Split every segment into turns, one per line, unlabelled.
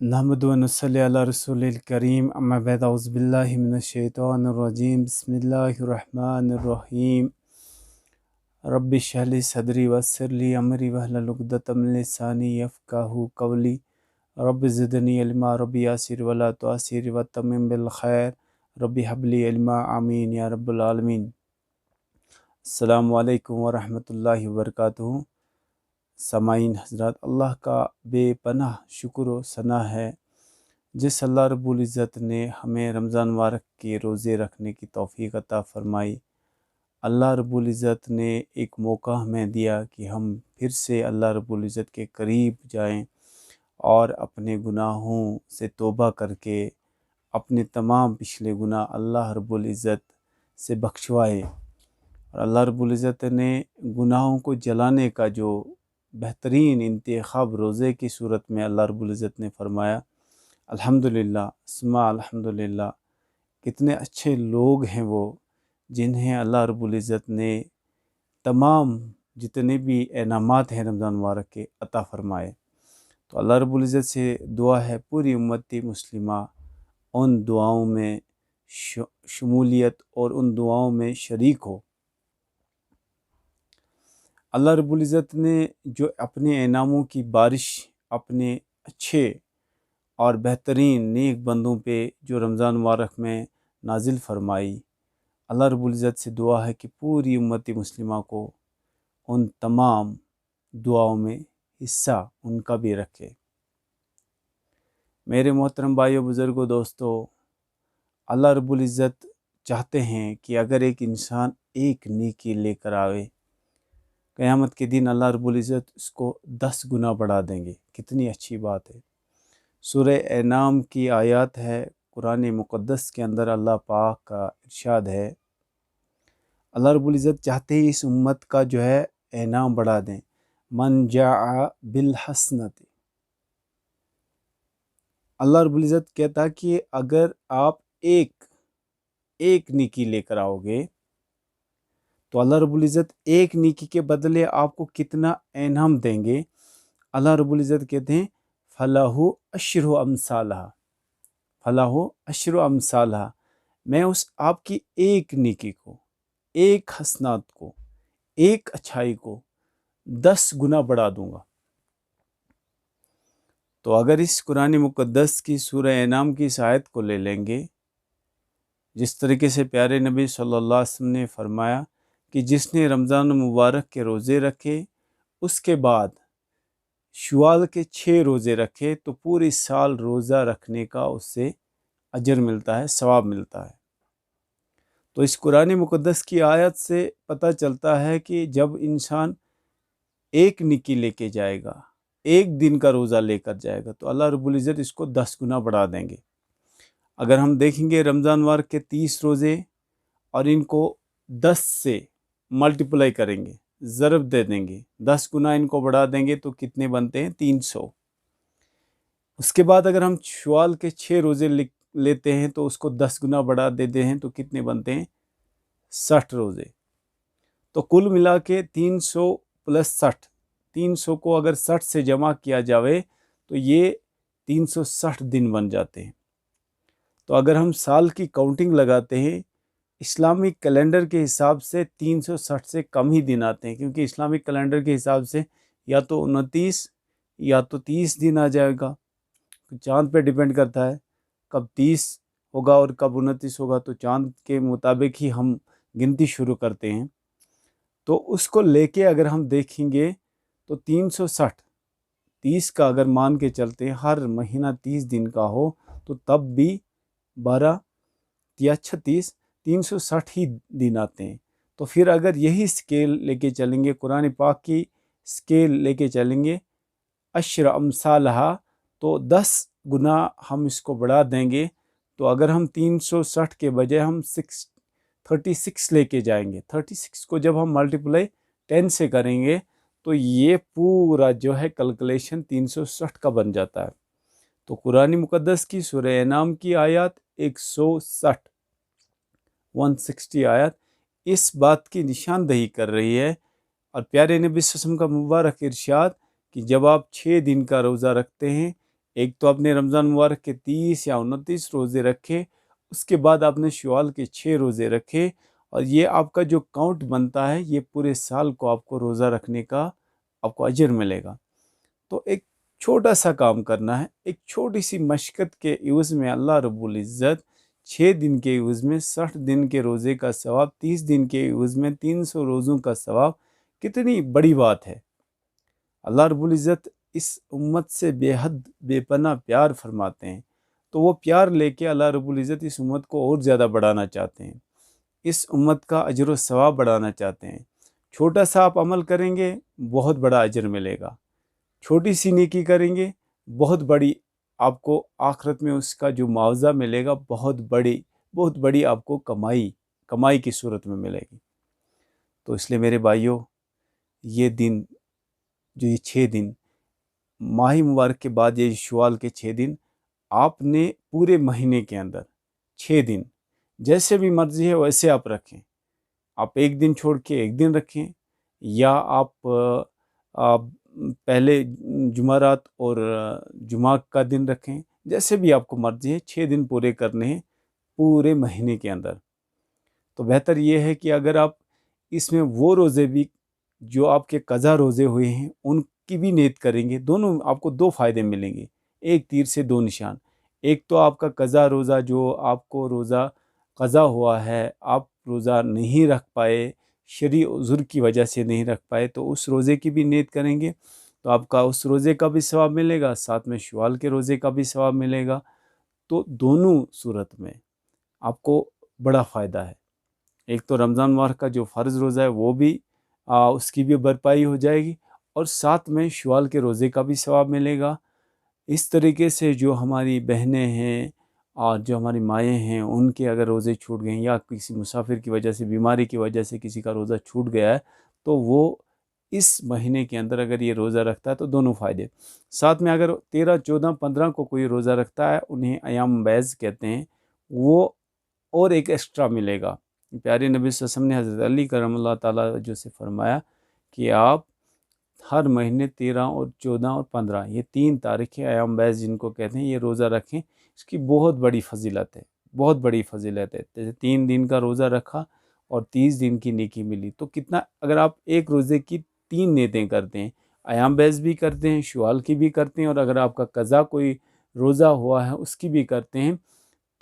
नहमदु व नसल्ली अला रसूलिल करीम अम्मा बाद औज़ु बिल्लाहि मिनश शैतानिर रजीम बिस्मिल्लाहिर रहमानिर रहीम रब्बि इश्रह ली सदरी वयस्सिर ली अमरी वहलुल उक़दतम मिन लिसानी यफ़क़हू क़ौली रब्बि ज़िदनी इल्मा रब्बि यासिर वला तुअस्सिर वतम्मिम बिल खैर रब्बि हबली इल्मा आमीन या रब्बल आलमीन। अस्सलामु अलैकुम व रहमतुल्लाहि व बरकातुहू। सामाईन हज़रात, अल्लाह का बेपनाह शुक्र व सना है जिस अल्लाह रब्बुल इज़्ज़त ने हमें रमज़ान मुबारक के रोज़े रखने की तौफ़ीक अता फ़रमाई। अल्लाह रब्बुल इज़्ज़त ने एक मौका हमें दिया कि हम फिर से अल्लाह रब्बुल इज़्ज़त के करीब जाएं और अपने गुनाहों से तौबा करके अपने तमाम पिछले गुनाह अल्लाह रब्बुल इज़्ज़त से बख्शवाए। और अल्लाह रब्बुल इज़्ज़त ने गुनाहों को जलाने का जो बेहतरीन इंतखाब रोज़े की सूरत में अल्लाह रब्बुल इज़्ज़त ने फ़रमाया, अल्हम्दुलिल्लाह सुम्मा अल्हम्दुलिल्लाह। कितने अच्छे लोग हैं वो जिन्हें अल्लाह रब्बुल इज़्ज़त ने तमाम जितने भी इनामात हैं रमज़ान मुबारक के अता फ़रमाए। तो अल्लाह रब्बुल इज़्ज़त से दुआ है पूरी उम्मती मुस्लिमा उन दुआओं में शमूलियत और उन दुआओं में शरीक हो। अल्लाह रब्बुल इज़्ज़त ने जो अपने इनामों की बारिश अपने अच्छे और बेहतरीन नेक बंदों पे जो रमज़ान मुबारक में नाजिल फ़रमाई, अल्लाह रब्बुल इज़्ज़त से दुआ है कि पूरी उम्मती मुस्लिमा को उन तमाम दुआओं में हिस्सा उनका भी रखे। मेरे मोहतरम भाइयों, बुज़ुर्गों, दोस्तों, अल्लाह रब्बुल इज़्ज़त चाहते हैं कि अगर एक इंसान एक नेकी लेकर आवे, क़यामत के दिन अल्लाह रब्बुल इज़्ज़त इसको 10 गुना बढ़ा देंगे। कितनी अच्छी बात है। सूरह एनाम की आयत है, कुरान मुक़द्दस के अंदर अल्लाह पाक का इरशाद है, अल्लाह रब्बुल इज़्ज़त चाहते ही इस उम्मत का जो है एनाम बढ़ा दें। मन जाअ बिल हसनति, अल्लाह रब्बुल इज़्ज़त कहता है कि अगर आप एक नेकी लेकर आओगे तो अल्लाह रब्बुल इज़्ज़त एक नेकी के बदले आपको कितना इनाम देंगे। अल्लाह रब्बुल इज़्ज़त कहते हैं फलाहु अश्रु अमसालहा, फलाहु अश्रु अमसालहा, मैं उस आपकी एक नेकी को, एक हसनात को, एक अच्छाई को 10 गुना बढ़ा दूंगा। तो अगर इस कुरान मुक़द्दस की सूरह एनाम की इस आयत को ले लेंगे, जिस तरीके से प्यारे नबी सल्लल्लाहु अलैहि वसल्लम ने फरमाया कि जिसने रमज़ान मुबारक के रोज़े रखे उसके बाद शव्वाल के 6 रोज़े रखे तो पूरी साल रोज़ा रखने का उससे अजर मिलता है, सवाब मिलता है। तो इस कुरान मुक़द्दस की आयत से पता चलता है कि जब इंसान एक नेकी लेके जाएगा, एक दिन का रोज़ा लेकर जाएगा, तो अल्लाह रब्बुल इज़्ज़त इसको 10 गुना बढ़ा देंगे। अगर हम देखेंगे रमज़ान मुबारक के 30 रोज़े और इनको 10 से मल्टीप्लाई करेंगे, ज़रब दे देंगे, 10 गुना इनको बढ़ा देंगे तो कितने बनते हैं? 300। उसके बाद अगर हम शव्वाल के 6 रोज़े लेते हैं तो उसको 10 गुना बढ़ा देते हैं तो कितने बनते हैं? 60 रोज़े। तो कुल मिला के 300 प्लस 60, 300 को अगर 60 से जमा किया जाए तो ये 360 दिन बन जाते हैं। तो अगर हम साल की काउंटिंग लगाते हैं, इस्लामिक कैलेंडर के हिसाब से 360 से कम ही दिन आते हैं, क्योंकि इस्लामिक कैलेंडर के हिसाब से या तो 29 या तो 30 दिन आ जाएगा। चाँद पे डिपेंड करता है कब 30 होगा और कब 29 होगा, तो चाँद के मुताबिक ही हम गिनती शुरू करते हैं। तो उसको लेके अगर हम देखेंगे तो 360, 30 का अगर मान के चलते हैं, हर महीना 30 दिन का हो तो तब भी 12 या 36, 360 ही दिन आते हैं। तो फिर अगर यही स्केल लेके चलेंगे, कुरान पाक की स्केल लेके चलेंगे, अश्र अमसालहा, तो 10 गुना हम इसको बढ़ा देंगे। तो अगर हम 360 के बजाय हम 36 लेके जाएंगे, 36 को जब हम मल्टीप्लाई 10 से करेंगे तो ये पूरा जो है कैलकुलेशन 360 का बन जाता है। तो कुरान मुक़द्दस की सूरह एनाम की आयत 160 आयत इस बात की निशानदही कर रही है। और प्यारे नबी सल्लल्लाहु अलैहि वसल्लम का मुबारक इरशाद कि जब आप 6 दिन का रोज़ा रखते हैं, ایک تو آپ نے رمضان مبارک کے 30 یا 29 روزے رکھے، اس کے بعد آپ نے شوال کے 6 روزے رکھے، اور یہ آپ کا جو کاؤنٹ بنتا ہے یہ پورے سال کو آپ کو روزہ رکھنے کا آپ کو اجر ملے گا۔ تو ایک چھوٹا سا کام کرنا ہے، ایک چھوٹی سی مشقت کے عوض میں اللہ رب العزت 6 دن کے عوض میں 60 دن کے روزے کا ثواب، 30 دن کے عوض میں 300 روزوں کا ثواب، کتنی بڑی بات ہے۔ اللہ رب العزت اس امت سے بے حد بے پناہ پیار فرماتے ہیں، تو وہ پیار لے کے اللہ رب العزت اس امت کو اور زیادہ بڑھانا چاہتے ہیں، اس امت کا اجر و ثواب بڑھانا چاہتے ہیں۔ چھوٹا سا آپ عمل کریں گے بہت بڑا اجر ملے گا، چھوٹی سی نیکی کریں گے بہت بڑی آپ کو آخرت میں اس کا جو معاوضہ ملے گا بہت بڑی آپ کو کمائی کی صورت میں ملے گی۔ تو اس لیے میرے بھائیوں، یہ دن جو یہ 6 دن ماہ مبارک کے بعد یہ شوال کے 6 دن آپ نے پورے مہینے کے اندر 6 دن جیسے بھی مرضی ہے ویسے آپ رکھیں، آپ ایک دن چھوڑ کے ایک دن رکھیں، یا آپ پہلے جمعرات اور جمعہ کا دن رکھیں، جیسے بھی آپ کو مرضی ہے، 6 دن پورے کرنے ہیں پورے مہینے کے اندر۔ تو بہتر یہ ہے کہ اگر آپ اس میں وہ روزے بھی جو آپ کے قضا روزے ہوئے ہیں ان کی بھی نیت کریں گے، دونوں آپ کو 2 فائدے ملیں گے، ایک تیر سے 2 نشان۔ ایک تو آپ کا قضا روزہ جو آپ کو روزہ قضا ہوا ہے، آپ روزہ نہیں رکھ پائے، شرعی عذر کی وجہ سے نہیں رکھ پائے، تو اس روزے کی بھی نیت کریں گے تو آپ کا اس روزے کا بھی ثواب ملے گا، ساتھ میں شوال کے روزے کا بھی ثواب ملے گا۔ تو دونوں صورت میں آپ کو بڑا فائدہ ہے۔ ایک تو رمضان مبارک کا جو فرض روزہ ہے وہ بھی اس کی بھی بھرپائی ہو جائے گی، اور ساتھ میں شوال کے روزے کا بھی ثواب ملے گا۔ اس طریقے سے جو ہماری بہنیں ہیں اور جو ہماری مائیں ہیں ان کے اگر روزے چھوٹ گئے ہیں، یا کسی مسافر کی وجہ سے، بیماری کی وجہ سے کسی کا روزہ چھوٹ گیا ہے، تو وہ اس مہینے کے اندر اگر یہ روزہ رکھتا ہے تو دونوں فائدے۔ ساتھ میں اگر 13، 14، 15 کو کوئی روزہ رکھتا ہے، انہیں ایام بیض کہتے ہیں، وہ اور ایک ایکسٹرا ملے گا۔ پیارے نبی صلی اللہ علیہ وسلم نے حضرت علی کرم اللہ تعالیٰ جو سے فرمایا کہ آپ ہر مہینے 13 اور 14 اور 15 یہ 3 تاریخیں ایام بیض جن کو کہتے ہیں، یہ روزہ رکھیں، اس کی بہت بڑی فضیلت ہے، بہت بڑی فضیلت ہے۔ جیسے 3 دن کا روزہ رکھا اور 30 دن کی نیکی ملی، تو کتنا، اگر آپ ایک روزے کی 3 نیتیں کرتے ہیں، ایام بیض بھی کرتے ہیں، شوال کی بھی کرتے ہیں، اور اگر آپ کا قضا کوئی روزہ ہوا ہے اس کی بھی کرتے ہیں،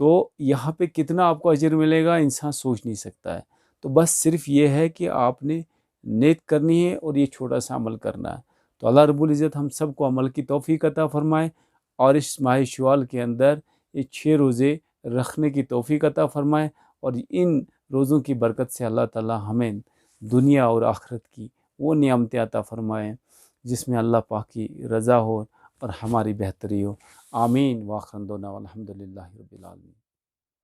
تو یہاں پہ کتنا آپ کو اجر ملے گا انسان سوچ نہیں سکتا ہے۔ تو بس صرف یہ ہے کہ آپ نے نیت کرنی ہے اور یہ چھوٹا سا عمل کرنا ہے۔ تو اللہ رب العزت ہم سب کو عمل کی توفیق عطا فرمائے، اور اس ماہ شوال کے اندر یہ 6 روزے رکھنے کی توفیق عطا فرمائے، اور ان روزوں کی برکت سے اللہ تعالی ہمیں دنیا اور آخرت کی وہ نعمتیں عطا فرمائے جس میں اللہ پاک کی رضا ہو اور ہماری بہتری ہو۔ آمین۔ وآخر دعوانا الحمد للہ رب العالمین۔